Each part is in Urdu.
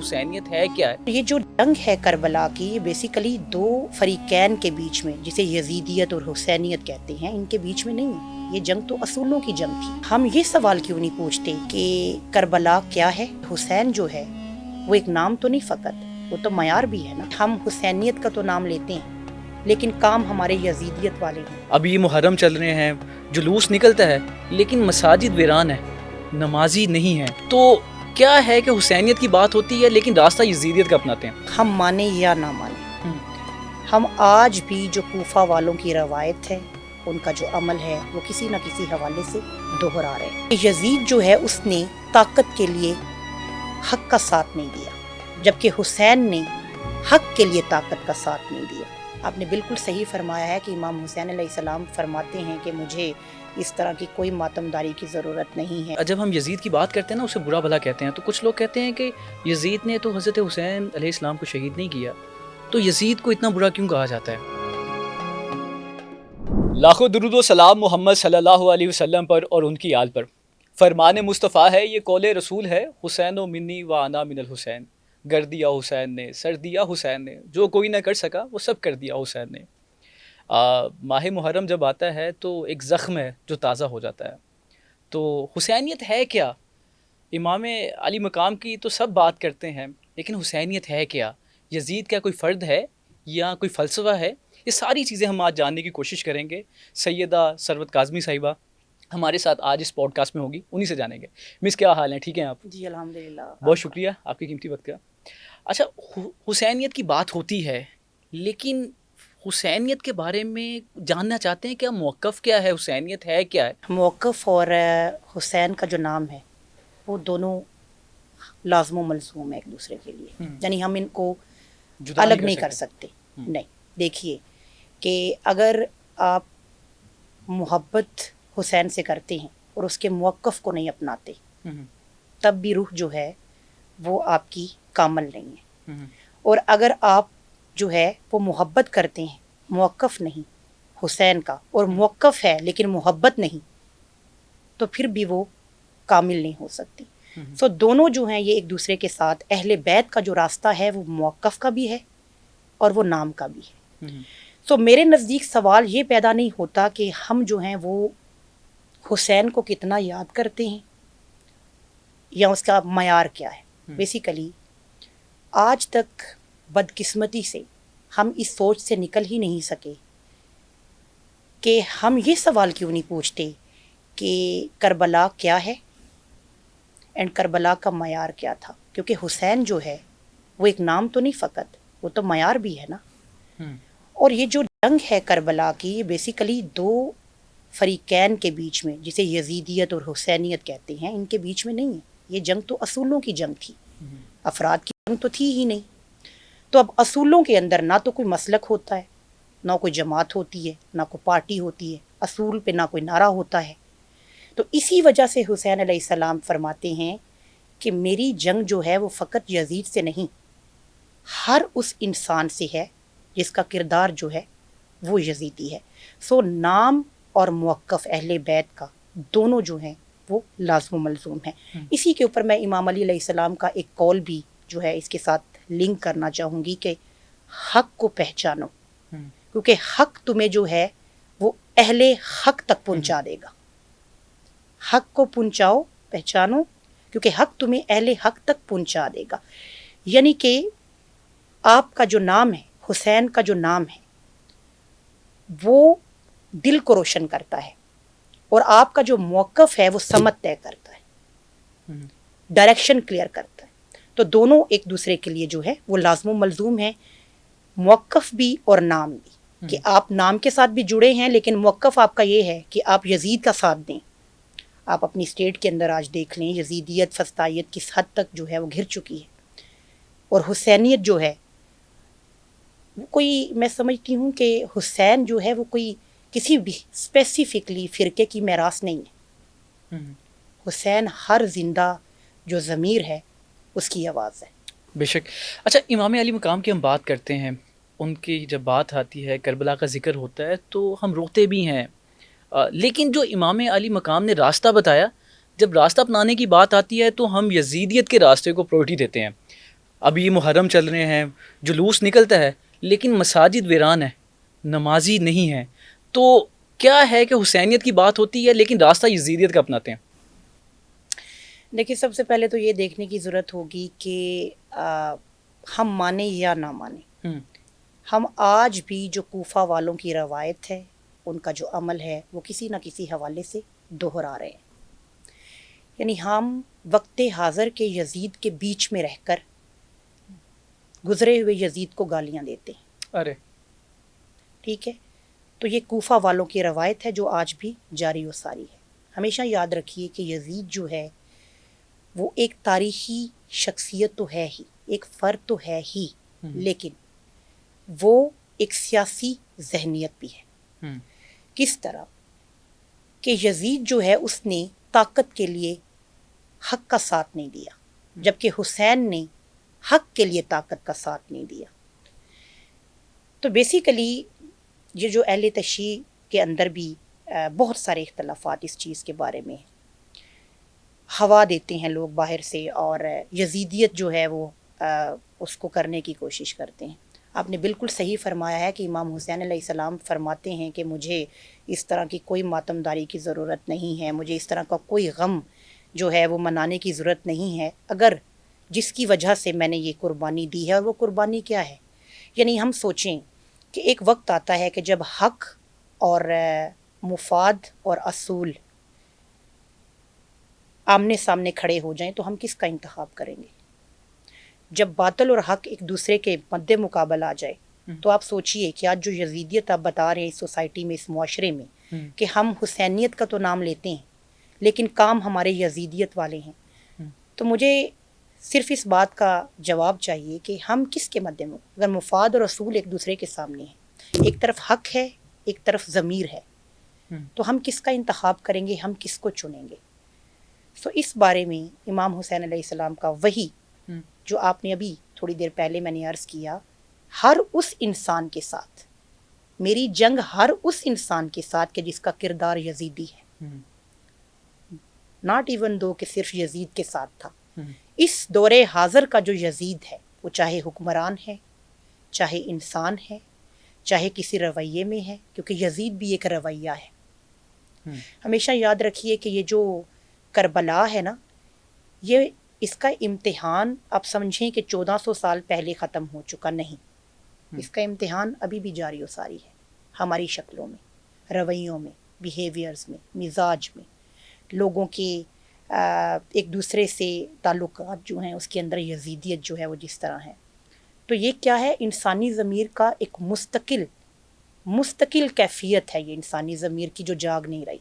حسینیت ہے کیا ہے؟ یہ جو جنگ ہے کربلا کی، یہ بیسیکلی دو فریقین کے بیچ میں، جسے یزیدیت اور حسینیت کہتے ہیں، ان کے بیچ میں نہیں ہے۔ یہ جنگ تو اصولوں کی جنگ تھی۔ ہم یہ سوال کیوں نہیں پوچھتے کہ کربلا کیا ہے؟ حسین جو ہے وہ ایک نام تو نہیں فقط، وہ تو معیار بھی ہے نا۔ ہم حسینیت کا تو نام لیتے ہیں لیکن کام ہمارے یزیدیت والے ہیں۔ اب یہ محرم چل رہے ہیں، جلوس نکلتا ہے لیکن مساجد ویران ہے، نمازی نہیں ہے، تو کیا ہے کہ حسینیت کی بات ہوتی ہے لیکن راستہ یزیدیت کا اپناتے ہیں؟ ہم مانیں یا نہ مانیں، ہم آج بھی جو کوفہ والوں کی روایت ہے، ان کا جو عمل ہے، وہ کسی نہ کسی حوالے سے دہرا رہے ہیں۔ یزید جو ہے اس نے طاقت کے لیے حق کا ساتھ نہیں دیا، جبکہ حسین نے حق کے لیے طاقت کا ساتھ نہیں دیا۔ آپ نے بالکل صحیح فرمایا ہے کہ امام حسین علیہ السلام فرماتے ہیں کہ مجھے اس طرح کی کوئی ماتمداری کی ضرورت نہیں ہے۔ جب ہم یزید کی بات کرتے ہیں نا، اسے برا بھلا کہتے ہیں، تو کچھ لوگ کہتے ہیں کہ یزید نے تو حضرت حسین علیہ السلام کو شہید نہیں کیا، تو یزید کو اتنا برا کیوں کہا جاتا ہے؟ لاکھوں درود و سلام محمد صلی اللہ علیہ وسلم پر اور ان کی آل پر۔ فرمان مصطفیٰ ہے، یہ قول رسول ہے، حسین و منی و انا من الحسین، گر دیا حسین نے، سر دیا حسین نے، جو کوئی نہ کر سکا وہ سب کر دیا حسین نے۔ ماہ محرم جب آتا ہے تو ایک زخم ہے جو تازہ ہو جاتا ہے۔ تو حسینیت ہے کیا؟ امام علی مقام کی تو سب بات کرتے ہیں، لیکن حسینیت ہے کیا؟ یزید کا کوئی فرد ہے یا کوئی فلسفہ ہے؟ یہ ساری چیزیں ہم آج جاننے کی کوشش کریں گے۔ سیدہ ثروت کاظمی صاحبہ ہمارے ساتھ آج اس پوڈ کاسٹ میں ہوگی، انہی سے جانیں گے۔ مس کیا حال ہیں؟ ٹھیک ہیں آپ؟ جی الحمدللہ، بہت شکریہ آپ کی قیمتی وقت کا۔ اچھا، حسینیت کی بات ہوتی ہے لیکن حسینیت کے بارے میں جاننا چاہتے ہیں کہ موقف کیا ہے، حسینیت ہے کیا ہے؟ موقف اور حسین کا جو نام ہے وہ دونوں لازم و ملزوم ہے ایک دوسرے کے لیے، یعنی ہم ان کو جدا الگ نہیں کر سکتے۔ نہیں، دیکھیے کہ اگر آپ محبت حسین سے کرتے ہیں اور اس کے موقف کو نہیں اپناتے، تب بھی روح جو ہے وہ آپ کی کامل نہیں ہے۔ اور اگر آپ جو ہے وہ محبت کرتے ہیں، موقف نہیں حسین کا، اور موقف ہے لیکن محبت نہیں، تو پھر بھی وہ کامل نہیں ہو سکتی۔ سو دونوں جو ہیں یہ ایک دوسرے کے ساتھ، اہل بیت کا جو راستہ ہے وہ موقف کا بھی ہے اور وہ نام کا بھی ہے۔ سو میرے نزدیک سوال یہ پیدا نہیں ہوتا کہ ہم جو ہیں وہ حسین کو کتنا یاد کرتے ہیں یا اس کا معیار کیا ہے۔ بیسیکلی آج تک بدقسمتی سے ہم اس سوچ سے نکل ہی نہیں سکے کہ ہم یہ سوال کیوں نہیں پوچھتے کہ کربلا کیا ہے اینڈ کربلا کا معیار کیا تھا، کیونکہ حسین جو ہے وہ ایک نام تو نہیں فقط، وہ تو معیار بھی ہے نا۔ اور یہ جو جنگ ہے کربلا کی، یہ بیسیکلی دو فریقین کے بیچ میں، جسے یزیدیت اور حسینیت کہتے ہیں، ان کے بیچ میں نہیں ہے۔ یہ جنگ تو اصولوں کی جنگ تھی، افراد کی جنگ تو تھی ہی نہیں۔ تو اب اصولوں کے اندر نہ تو کوئی مسلک ہوتا ہے، نہ کوئی جماعت ہوتی ہے، نہ کوئی پارٹی ہوتی ہے، اصول پہ نہ کوئی نعرہ ہوتا ہے۔ تو اسی وجہ سے حسین علیہ السلام فرماتے ہیں کہ میری جنگ جو ہے وہ فقط یزید سے نہیں، ہر اس انسان سے ہے جس کا کردار جو ہے وہ یزیدی ہے۔ سو نام اور موقف اہل بیت کا دونوں جو ہیں وہ لازم و ملزوم ہیں۔ اسی کے اوپر میں امام علی علیہ السلام کا ایک قول بھی جو ہے اس کے ساتھ لنک کرنا چاہوں گی کہ حق کو پہچانو، کیونکہ حق تمہیں جو ہے وہ اہل حق تک پہنچا دے گا۔ حق کو پہنچاؤ، پہچانو، کیونکہ حق تمہیں اہل حق تک پہنچا دے گا۔ یعنی کہ آپ کا جو نام ہے، حسین کا جو نام ہے، وہ دل کو روشن کرتا ہے، اور آپ کا جو موقف ہے وہ سمت طے کرتا ہے، ڈائریکشن کلیئر کرتا ہے۔ تو دونوں ایک دوسرے کے لیے جو ہے وہ لازم و ملزوم ہیں، موقف بھی اور نام بھی، کہ آپ نام کے ساتھ بھی جڑے ہیں لیکن موقف آپ کا یہ ہے کہ آپ یزید کا ساتھ دیں۔ آپ اپنی اسٹیٹ کے اندر آج دیکھ لیں یزیدیت فسطائیت کس حد تک جو ہے وہ گھر چکی ہے، اور حسینیت جو ہے کوئی، میں سمجھتی ہوں کہ حسین جو ہے وہ کوئی کسی بھی اسپیسیفکلی فرقے کی میراث نہیں ہے۔ حسین ہر زندہ جو ضمیر ہے اس کی آواز ہے۔ بے شک۔ اچھا، امام علی مقام کی ہم بات کرتے ہیں، ان کی جب بات آتی ہے، کربلا کا ذکر ہوتا ہے تو ہم روتے بھی ہیں، لیکن جو امام علی مقام نے راستہ بتایا، جب راستہ اپنانے کی بات آتی ہے تو ہم یزیدیت کے راستے کو پرائرٹی دیتے ہیں۔ اب یہ محرم چل رہے ہیں، جلوس نکلتا ہے، لیکن مساجد ویران ہے، نمازی نہیں ہے، تو کیا ہے کہ حسینیت کی بات ہوتی ہے لیکن راستہ یزیدیت کا اپناتے ہیں؟ دیکھیے، سب سے پہلے تو یہ دیکھنے کی ضرورت ہوگی کہ ہم مانیں یا نہ مانیں، ہم آج بھی جو کوفہ والوں کی روایت ہے، ان کا جو عمل ہے، وہ کسی نہ کسی حوالے سے دہرا رہے ہیں. یعنی ہم وقت حاضر کے یزید کے بیچ میں رہ کر گزرے ہوئے یزید کو گالیاں دیتے ہیں. ارے ٹھیک ہے، تو یہ کوفہ والوں کی روایت ہے جو آج بھی جاری و ساری ہے. ہمیشہ یاد رکھیے کہ یزید جو ہے وہ ایک تاریخی شخصیت تو ہے ہی، ایک فرد تو ہے ہی، لیکن وہ ایک سیاسی ذہنیت بھی ہے. کس طرح کہ یزید جو ہے اس نے طاقت کے لیے حق کا ساتھ نہیں دیا، جبکہ حسین نے حق کے لیے طاقت کا ساتھ نہیں دیا. تو بیسیکلی یہ جو اہل تشیع کے اندر بھی بہت سارے اختلافات اس چیز کے بارے میں ہیں. ہوا دیتے ہیں لوگ باہر سے اور یزیدیت جو ہے وہ اس کو کرنے کی کوشش کرتے ہیں. آپ نے بالکل صحیح فرمایا ہے کہ امام حسین علیہ السلام فرماتے ہیں کہ مجھے اس طرح کی کوئی ماتمداری کی ضرورت نہیں ہے، مجھے اس طرح کا کوئی غم جو ہے وہ منانے کی ضرورت نہیں ہے، اگر جس کی وجہ سے میں نے یہ قربانی دی ہے. اور وہ قربانی کیا ہے؟ یعنی ہم سوچیں کہ ایک وقت آتا ہے کہ جب حق اور مفاد اور اصول آمنے سامنے کھڑے ہو جائیں تو ہم کس کا انتخاب کریں گے؟ جب باطل اور حق ایک دوسرے کے مد مقابل آ جائے تو آپ سوچئے کہ آج جو یزیدیت آپ بتا رہے ہیں اس سوسائٹی میں، اس معاشرے میں، کہ ہم حسینیت کا تو نام لیتے ہیں لیکن کام ہمارے یزیدیت والے ہیں. تو مجھے صرف اس بات کا جواب چاہیے کہ ہم کس کے مد میں، اگر مفاد اور اصول ایک دوسرے کے سامنے ہیں، ایک طرف حق ہے ایک طرف ضمیر ہے، تو ہم کس کا انتخاب کریں گے، ہم کس کو چنیں گے؟ سو اس بارے میں امام حسین علیہ السلام کا وہی جو آپ نے ابھی تھوڑی دیر پہلے میں نے عرض کیا، ہر اس انسان کے ساتھ، میری جنگ ہر اس انسان کے ساتھ کہ جس کا کردار یزیدی ہے، ناٹ ایون دو کہ صرف یزید کے ساتھ تھا. اس دور حاضر کا جو یزید ہے، وہ چاہے حکمران ہے، چاہے انسان ہے، چاہے کسی رویے میں ہے، کیونکہ یزید بھی ایک رویہ ہے. ہمیشہ یاد رکھیے کہ یہ جو کربلا ہے نا، یہ اس کا امتحان آپ سمجھیں کہ 1400 سال پہلے ختم ہو چکا نہیں، اس کا امتحان ابھی بھی جاری و ساری ہے، ہماری شکلوں میں، رویوں میں، بیہیویئرز میں، مزاج میں، لوگوں کے ایک دوسرے سے تعلقات جو ہیں اس کے اندر یزیدیت جو ہے وہ جس طرح ہے. تو یہ کیا ہے؟ انسانی ضمیر کا ایک مستقل کیفیت ہے، یہ انسانی ضمیر کی جو جاگ نہیں رہی،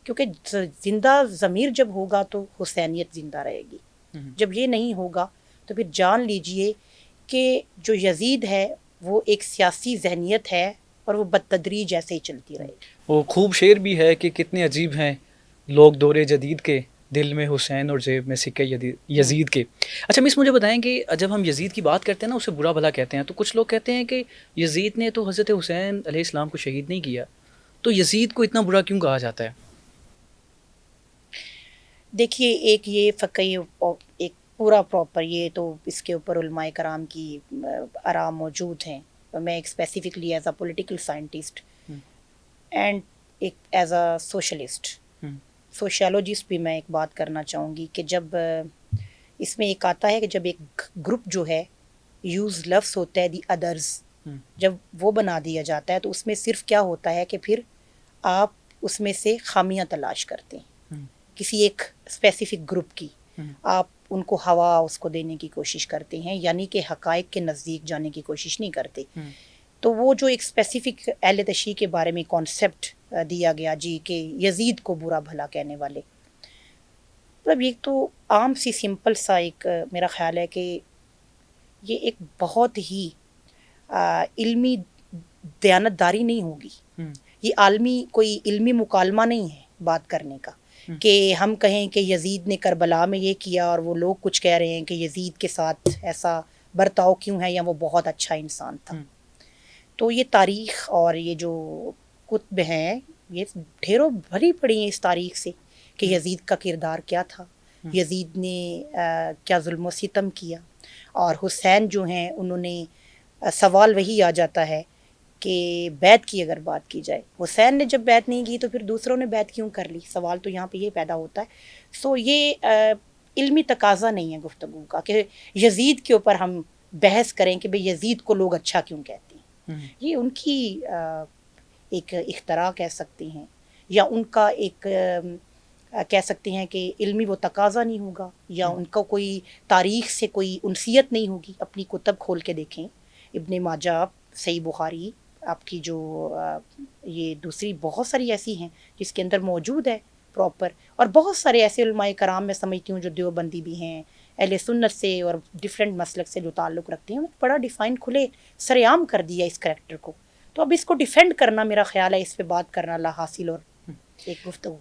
کیونکہ زندہ ضمیر جب ہوگا تو حسینیت زندہ رہے گی. جب یہ نہیں ہوگا تو پھر جان لیجئے کہ جو یزید ہے وہ ایک سیاسی ذہنیت ہے اور وہ بدتدریج ایسے ہی چلتی رہے گی. وہ خوب شعر بھی ہے کہ کتنے عجیب ہیں لوگ دور جدید کے، دل میں حسین اور جیب میں سکے یزید کے. اچھا مس، مجھے بتائیں کہ جب ہم یزید کی بات کرتے ہیں نا، اسے برا بھلا کہتے ہیں، تو کچھ لوگ کہتے ہیں کہ یزید نے تو حضرت حسین علیہ السلام کو شہید نہیں کیا، تو یزید کو اتنا برا کیوں کہا جاتا ہے؟ دیکھیے، ایک یہ فقہی ایک پورا پراپر، یہ تو اس کے اوپر علماء کرام کی آراء موجود ہیں. میں ایک specifically as a political scientist and ایک ایز اے سوشلسٹ، سوشیالوجسٹ بھی میں ایک بات کرنا چاہوں گی کہ جب اس میں ایک آتا ہے کہ جب ایک گروپ جو ہے، یوز لفظ ہوتا ہے دی ادرز، جب وہ بنا دیا جاتا ہے تو اس میں صرف کیا ہوتا ہے کہ پھر آپ اس میں سے خامیاں تلاش کرتے ہیں کسی ایک اسپیسیفک گروپ کی، آپ ان کو ہوا اس کو دینے کی کوشش کرتے ہیں، یعنی کہ حقائق کے نزدیک جانے کی کوشش نہیں کرتے. تو وہ جو ایک اسپیسیفک اہل تشیع کے بارے میں کانسیپٹ دیا گیا جی کہ یزید کو برا بھلا کہنے والے، مطلب یہ تو عام سی سمپل سا ایک میرا خیال ہے کہ یہ ایک بہت ہی علمی دیانتداری نہیں ہوگی، یہ عالمی کوئی علمی مکالمہ نہیں ہے بات کرنے کا کہ ہم کہیں کہ یزید نے کربلا میں یہ کیا اور وہ لوگ کچھ کہہ رہے ہیں کہ یزید کے ساتھ ایسا برتاؤ کیوں ہے یا وہ بہت اچھا انسان تھا. تو یہ تاریخ اور یہ جو کتب ہیں یہ ڈھیروں بھری پڑی ہیں اس تاریخ سے کہ یزید کا کردار کیا تھا، یزید نے کیا ظلم و ستم کیا، اور حسین جو ہیں انہوں نے سوال وہی آ جاتا ہے کہ بیعت کی اگر بات کی جائے، حسین نے جب بیعت نہیں کی تو پھر دوسروں نے بیعت کیوں کر لی؟ سوال تو یہاں پہ یہ پیدا ہوتا ہے. سو یہ علمی تقاضا نہیں ہے گفتگو کا کہ یزید کے اوپر ہم بحث کریں کہ بھئی یزید کو لوگ اچھا کیوں کہتے ہیں. یہ ان کی ایک اختراع کہہ سکتے ہیں، یا ان کا ایک کہہ سکتے ہیں کہ علمی وہ تقاضا نہیں ہوگا، یا ان کا کوئی تاریخ سے کوئی انسیت نہیں ہوگی. اپنی کتب کھول کے دیکھیں، ابن ماجہ، صحیح بخاری، آپ کی جو یہ دوسری بہت ساری ایسی ہیں جس کے اندر موجود ہے پراپر. اور بہت سارے ایسے علماء کرام میں سمجھتی ہوں جو دیوبندی بھی ہیں، اہل سنت سے اور ڈفرینٹ مسلک سے جو تعلق رکھتے ہیں، بڑا ڈیفائن کھلے سر عام کر دیا اس کریکٹر کو. تو اب اس کو ڈیفینڈ کرنا، میرا خیال ہے اس پہ بات کرنا لا حاصل اور ایک گفتگو